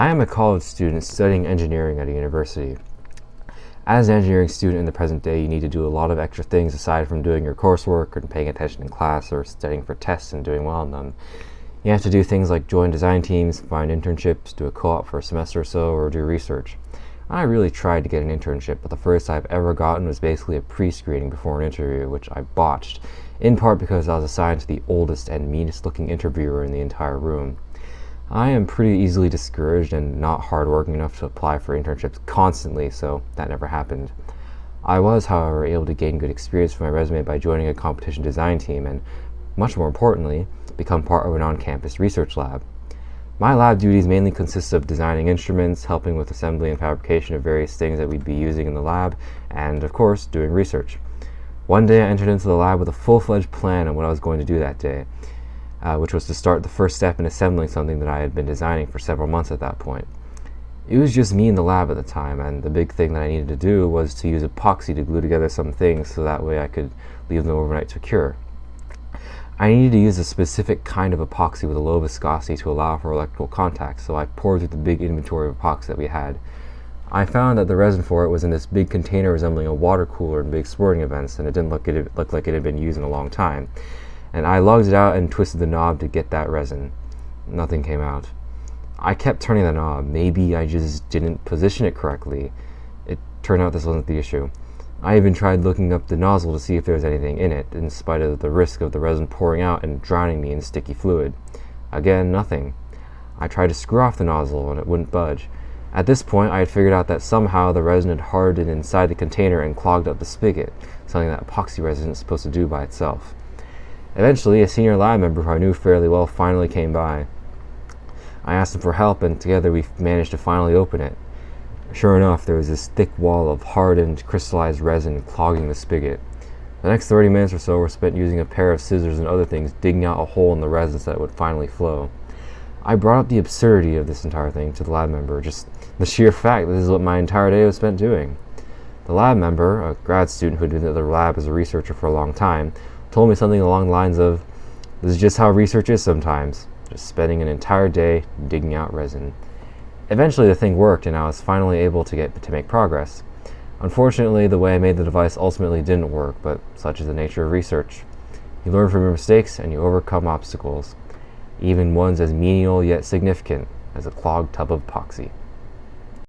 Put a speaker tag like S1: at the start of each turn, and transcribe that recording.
S1: I am a college student studying engineering at a university. As an engineering student in the present day, you need to do a lot of extra things aside from doing your coursework and paying attention in class or studying for tests and doing well in them. You have to do things like join design teams, find internships, do a co-op for a semester or so, or do research. I really tried to get an internship, but the first I've ever gotten was basically a pre-screening before an interview, which I botched, in part because I was assigned to the oldest and meanest looking interviewer in the entire room. I am pretty easily discouraged and not hardworking enough to apply for internships constantly, so that never happened. I was, however, able to gain good experience for my resume by joining a competition design team and, much more importantly, become part of an on-campus research lab. My lab duties mainly consist of designing instruments, helping with assembly and fabrication of various things that we'd be using in the lab, and, of course, doing research. One day I entered into the lab with a full-fledged plan on what I was going to do that day, which was to start the first step in assembling something that I had been designing for several months at that point. It was just me in the lab at the time, and the big thing that I needed to do was to use epoxy to glue together some things so that way I could leave them overnight to cure. I needed to use a specific kind of epoxy with a low viscosity to allow for electrical contact, so I poured through the big inventory of epoxy that we had. I found that the resin for it was in this big container resembling a water cooler in big sporting events, and it didn't look like it had been used in a long time. And I lugged it out and twisted the knob to get that resin. Nothing came out. I kept turning the knob. Maybe I just didn't position it correctly. It turned out this wasn't the issue. I even tried looking up the nozzle to see if there was anything in it, in spite of the risk of the resin pouring out and drowning me in sticky fluid. Again, nothing. I tried to screw off the nozzle and it wouldn't budge. At this point, I had figured out that somehow the resin had hardened inside the container and clogged up the spigot, something that epoxy resin is supposed to do by itself. Eventually, a senior lab member who I knew fairly well finally came by. I asked him for help, and together we managed to finally open it. Sure enough, there was this thick wall of hardened, crystallized resin clogging the spigot. The next 30 minutes or so were spent using a pair of scissors and other things digging out a hole in the resin so that it would finally flow. I brought up the absurdity of this entire thing to the lab member, just the sheer fact that this is what my entire day was spent doing. The lab member, a grad student who had been at the lab as a researcher for a long time, told me something along the lines of, "This is just how research is sometimes, just spending an entire day digging out resin." Eventually the thing worked and I was finally able to make progress. Unfortunately, the way I made the device ultimately didn't work, but such is the nature of research. You learn from your mistakes and you overcome obstacles, even ones as menial yet significant as a clogged tub of epoxy.